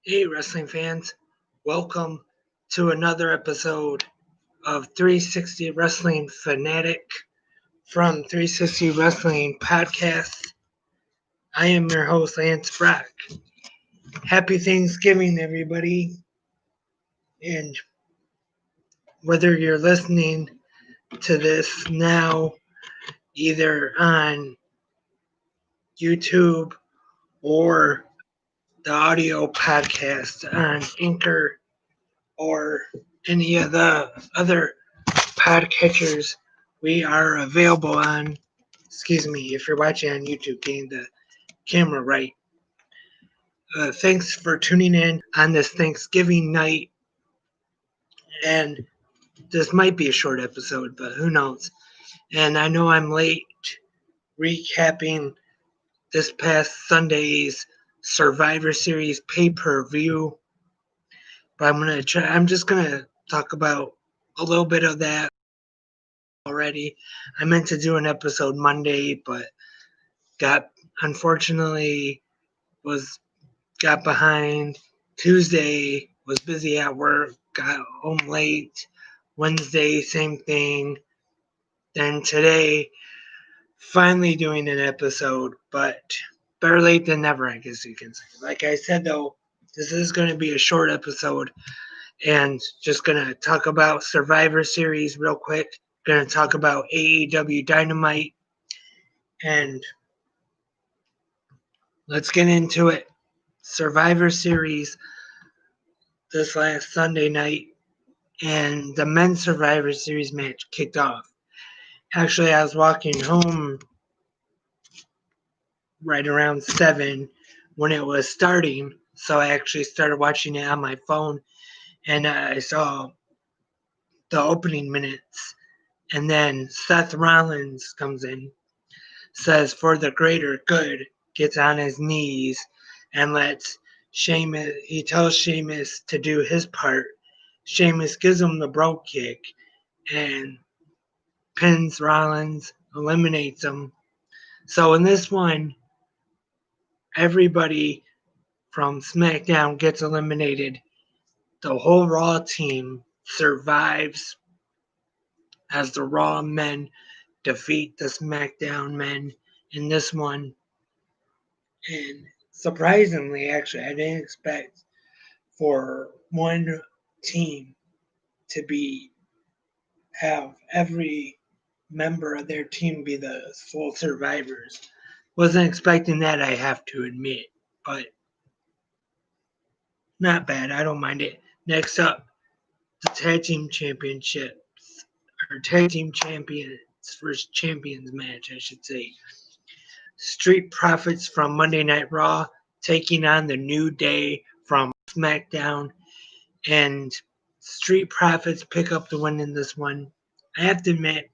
Hey, wrestling fans. Welcome to another episode of 360 Wrestling Fanatic from 360 Wrestling Podcast. I am your host, Lance Brock. Happy Thanksgiving, everybody. And whether you're listening to this now, either on YouTube or the audio podcast on Anchor or any of the other podcatchers we are available on. If you're watching on YouTube, getting the camera right. Thanks for tuning in on this Thanksgiving night. And this might be a short episode, but who knows? And I know I'm late recapping this past Sunday's Survivor Series pay-per-view. But I'm just gonna talk about a little bit of that already. I meant to do an episode Monday, but unfortunately got behind. Tuesday was busy at work, got home late. Wednesday, same thing. Then today, finally doing an episode, but better late than never, I guess you can say. Like I said, though, this is going to be a short episode and just going to talk about Survivor Series real quick. Going to talk about AEW Dynamite, and let's get into it. Survivor Series this last Sunday night, and the men's Survivor Series match kicked off. Actually, I was walking home right around 7 when it was starting, so I actually started watching it on my phone, and I saw the opening minutes, and then Seth Rollins comes in, says for the greater good, gets on his knees, and lets Sheamus, he tells Sheamus to do his part. Sheamus gives him the bro kick and pins Rollins, eliminates him. So in this one, everybody from SmackDown gets eliminated. The whole Raw team survives as the Raw men defeat the SmackDown men in this one. And surprisingly, actually, I didn't expect for one team to have every member of their team be the sole survivors. Wasn't expecting that, I have to admit, but not bad. I don't mind it. Next up, the tag team championships, or tag team champions versus champions match, I should say. Street Profits from Monday Night Raw taking on the New Day from SmackDown, and Street Profits pick up the win in this one. I have to admit,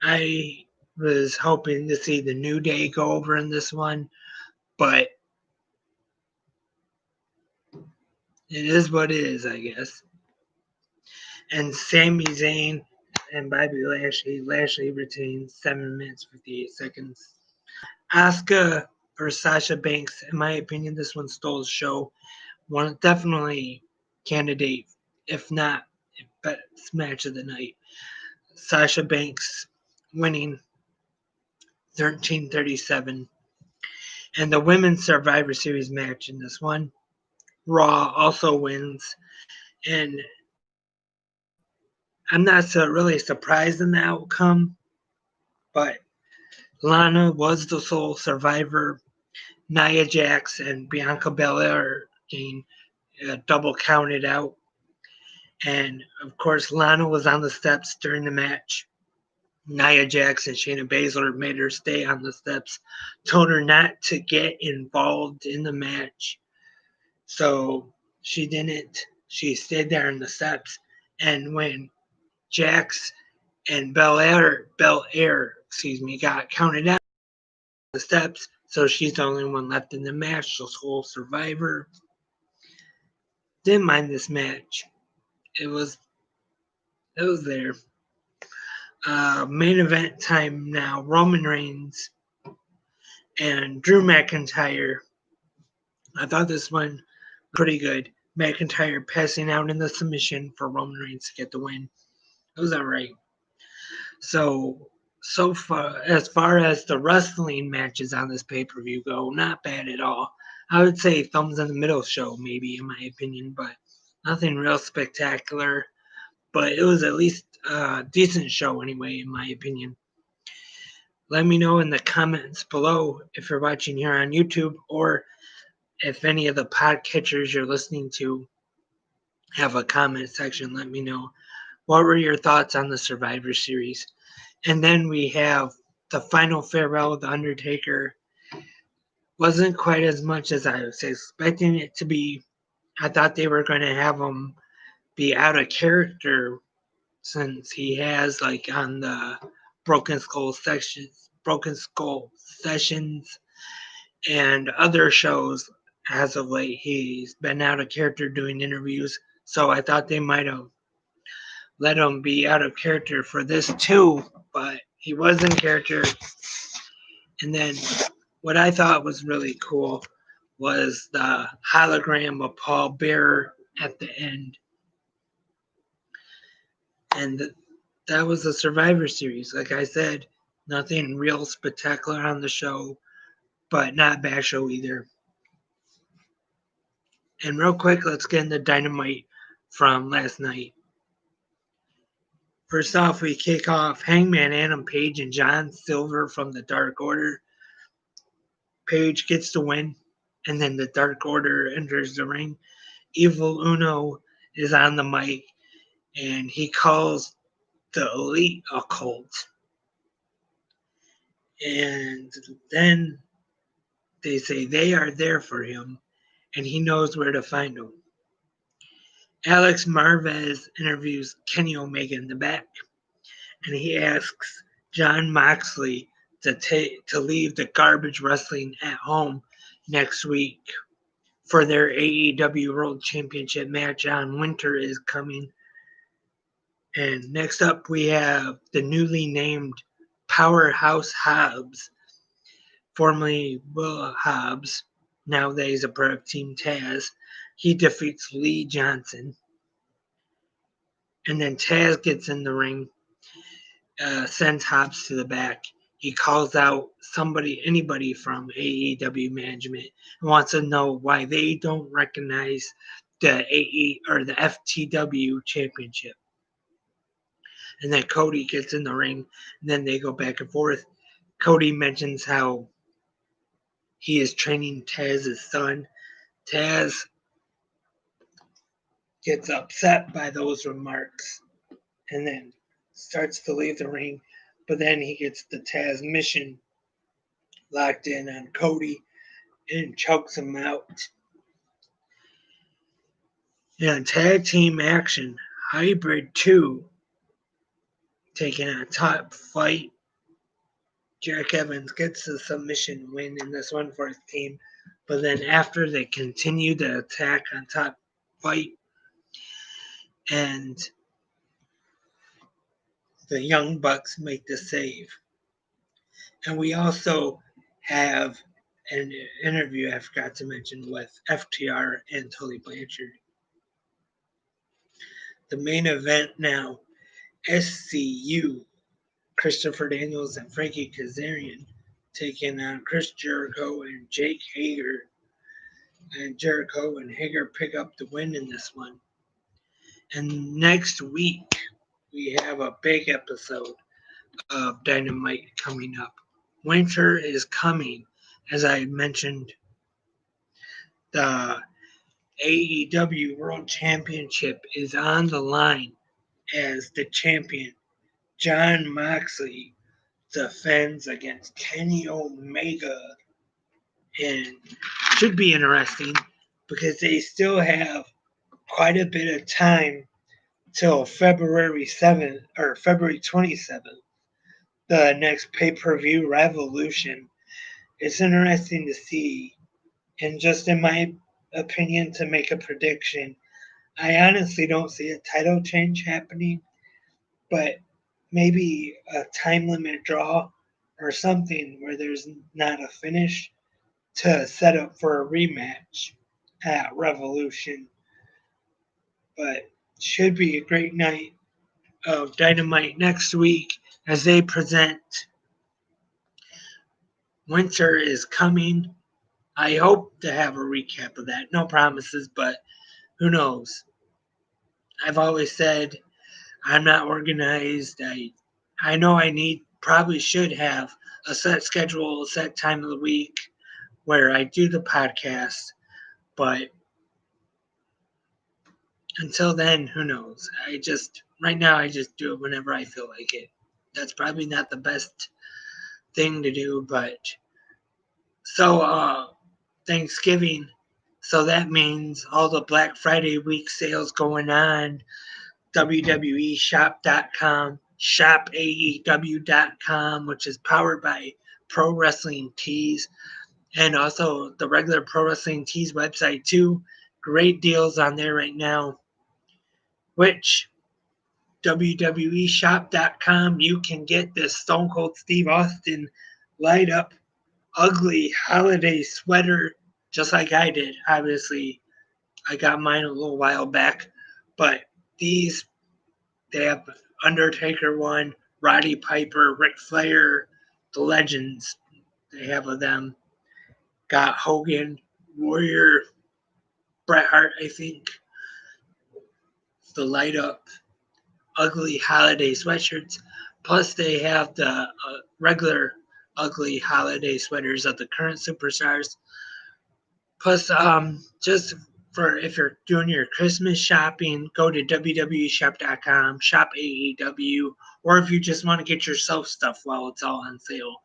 I was hoping to see the New Day go over in this one, but it is what it is, I guess. And Sami Zayn and Bobby Lashley retains 7 minutes 58 seconds. Asuka versus Sasha Banks, in my opinion, this one stole the show. One definitely candidate, if not best match of the night. Sasha Banks winning 13:37. And the women's Survivor Series match in this one, Raw also wins. And I'm not really surprised in the outcome, but Lana was the sole survivor. Nia Jax and Bianca Belair getting double counted out. And of course, Lana was on the steps during the match. Nia Jax and Shayna Baszler made her stay on the steps, told her not to get involved in the match. So she didn't. She stayed there on the steps. And when Jax and Belair, got counted out on the steps, so she's the only one left in the match, the sole survivor. Didn't mind this match. It was there. Main event time now. Roman Reigns and Drew McIntyre. I thought this one Pretty good. McIntyre passing out in the submission for Roman Reigns to get the win. It was alright. So far as the wrestling matches on this pay-per-view go, not bad at all. I would say thumbs in the middle show, maybe, in my opinion, but nothing real spectacular. But it was at least a decent show anyway, in my opinion. Let me know in the comments below if you're watching here on YouTube, or if any of the podcatchers you're listening to have a comment section. Let me know. What were your thoughts on the Survivor Series? And then we have the final farewell of The Undertaker. Wasn't quite as much as I was expecting it to be. I thought they were going to have him be out of character, since he has, like, on the Broken Skull Sessions and other shows as of late, he's been out of character doing interviews. So I thought they might have let him be out of character for this too, but he was in character. And then what I thought was really cool was the hologram of Paul Bearer at the end. And that was the Survivor Series. Like I said, nothing real spectacular on the show, but not a bad show either. And real quick, let's get into Dynamite from last night. First off, we kick off Hangman Adam Page and John Silver from the Dark Order. Page gets the win, and then the Dark Order enters the ring. Evil Uno is on the mic, and he calls the Elite a cult. And then they say they are there for him, and he knows where to find them. Alex Marvez interviews Kenny Omega in the back, and he asks Jon Moxley to leave the garbage wrestling at home next week for their AEW World Championship match on Winter is coming. And next up, we have the newly named Powerhouse Hobbs, formerly Will Hobbs. Nowadays a part of Team Taz. He defeats Lee Johnson. And then Taz gets in the ring, sends Hobbs to the back. He calls out anybody from AEW management, and wants to know why they don't recognize the the FTW championship. And then Cody gets in the ring, and then they go back and forth. Cody mentions how he is training Taz's son. Taz gets upset by those remarks and then starts to leave the ring, but then he gets the Taz mission locked in on Cody and chokes him out. And tag team action, Hybrid 2 taking on Top Fight. Jack Evans gets the submission win in this one for his team, but then after they continue the attack on Top Fight, and the Young Bucks make the save. And we also have an interview I forgot to mention with FTR and Tully Blanchard. The main event now, SCU, Christopher Daniels and Frankie Kazarian taking on Chris Jericho and Jake Hager. And Jericho and Hager pick up the win in this one. And next week, we have a big episode of Dynamite coming up. Winter is coming. As I mentioned, the AEW World Championship is on the line as the champion Jon Moxley defends against Kenny Omega. And should be interesting because they still have quite a bit of time till February 7th or February 27th, the next pay-per-view Revolution. It's interesting to see, and just in my opinion, to make a prediction, I honestly don't see a title change happening, but maybe a time limit draw or something where there's not a finish to set up for a rematch. at Revolution. But should be a great night of Dynamite next week as they present Winter is Coming. I hope to have a recap of that. No promises, but who knows? I've always said I'm not organized. I know probably should have a set schedule, a set time of the week where I do the podcast, but until then, who knows? Right now I just do it whenever I feel like it. That's probably not the best thing to do, but so Thanksgiving, so that means all the Black Friday week sales going on, WWEshop.com, shopaew.com, which is powered by Pro Wrestling Tees, and also the regular Pro Wrestling Tees website too. Great deals on there right now, which WWEshop.com, you can get this Stone Cold Steve Austin light up ugly holiday sweater just like I did. Obviously, I got mine a little while back, but they have Undertaker one, Roddy Piper, Ric Flair, the legends. They have of them. Got Hogan, Warrior, Bret Hart, I think. The light up ugly holiday sweatshirts. Plus, they have the regular ugly holiday sweaters of the current superstars. Plus, just for if you're doing your Christmas shopping, go to www.shop.com, shop AEW, or if you just want to get yourself stuff while it's all on sale.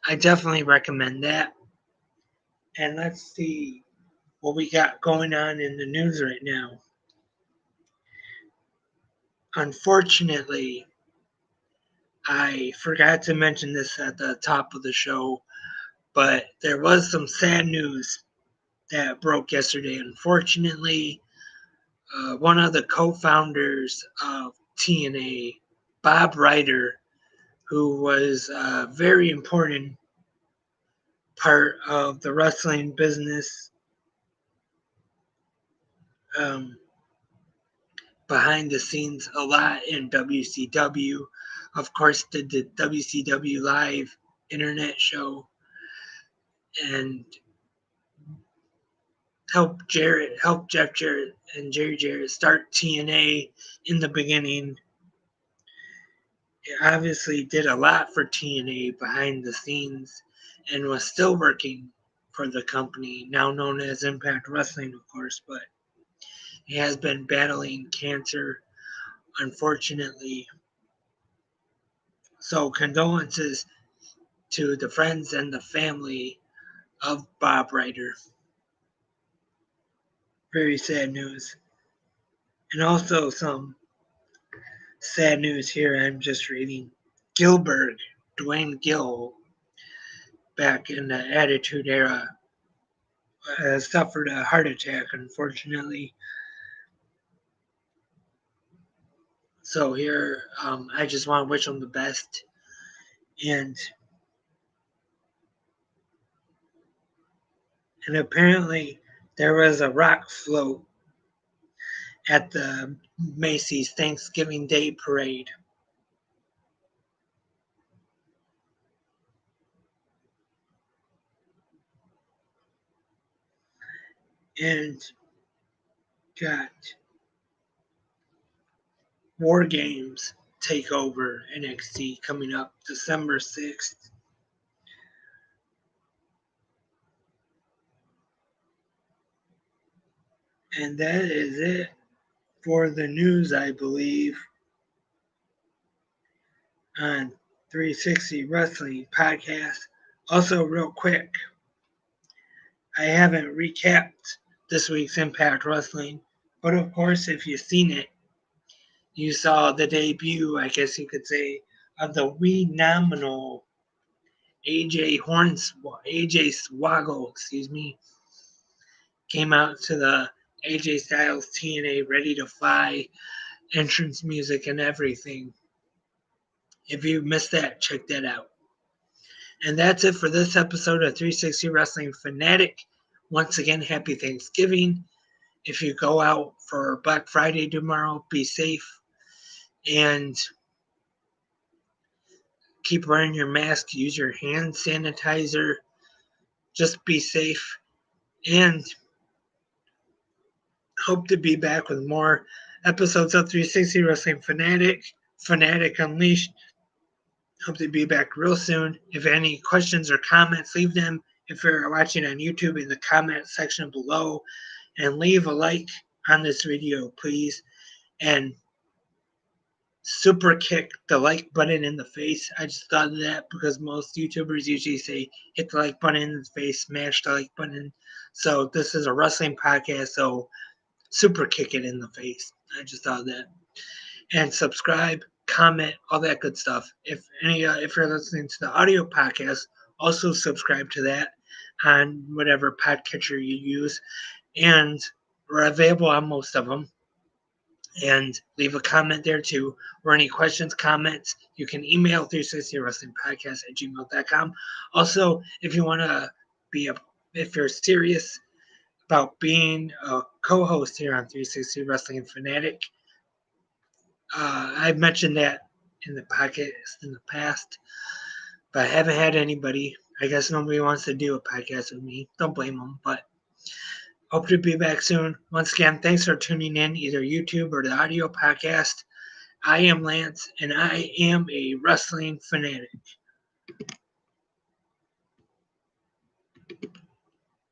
I definitely recommend that. And let's see what we got going on in the news right now. Unfortunately, I forgot to mention this at the top of the show, but there was some sad news that broke yesterday. Unfortunately, one of the co-founders of TNA, Bob Ryder, who was a very important part of the wrestling business, behind the scenes a lot in WCW. Of course, did the WCW Live internet show and helped Jeff Jarrett and Jerry Jarrett start TNA in the beginning. It obviously did a lot for TNA behind the scenes and was still working for the company, now known as Impact Wrestling, of course, but he has been battling cancer, unfortunately. So condolences to the friends and the family of Bob Ryder. Very sad news. And also some sad news here I'm just reading. Gilbert, Dwayne Gill, back in the Attitude Era, suffered a heart attack, unfortunately. So here, I just want to wish him the best. And apparently there was a rock float at the Macy's Thanksgiving Day Parade. And got War Games Takeover NXT coming up December 6th. And that is it for the news, I believe, on 360 Wrestling Podcast. Also, real quick, I haven't recapped this week's Impact Wrestling, but of course, if you've seen it, you saw the debut, I guess you could say, of the nominal AJ Swaggle, came out to the AJ Styles TNA Ready to Fly entrance music and everything. If you missed that, check that out. And that's it for this episode of 360 Wrestling Fanatic. Once again, happy Thanksgiving. If you go out for Black Friday tomorrow, be safe and keep wearing your mask. Use your hand sanitizer. Just be safe. And hope to be back with more episodes of 360 Wrestling Fanatic Unleashed. Hope to be back real soon. If any questions or comments, leave them if you're watching on YouTube in the comment section below. And leave a like on this video, please. And super kick the like button in the face. I just thought of that because most YouTubers usually say hit the like button in the face, smash the like button. So this is a wrestling podcast, so super kick it in the face. I just thought of that. And subscribe, comment, all that good stuff. If you're listening to the audio podcast, also subscribe to that on whatever podcatcher you use. And we're available on most of them. And leave a comment there too, or any questions, comments, you can email 360wrestlingpodcast@gmail.com. Also, if you want to if you're serious about being a co-host here on 360 Wrestling Fanatic, I've mentioned that in the podcast in the past, but I haven't had anybody. I guess nobody wants to do a podcast with me. Don't blame them, but hope to be back soon. Once again, thanks for tuning in, either YouTube or the audio podcast. I am Lance, and I am a wrestling fanatic.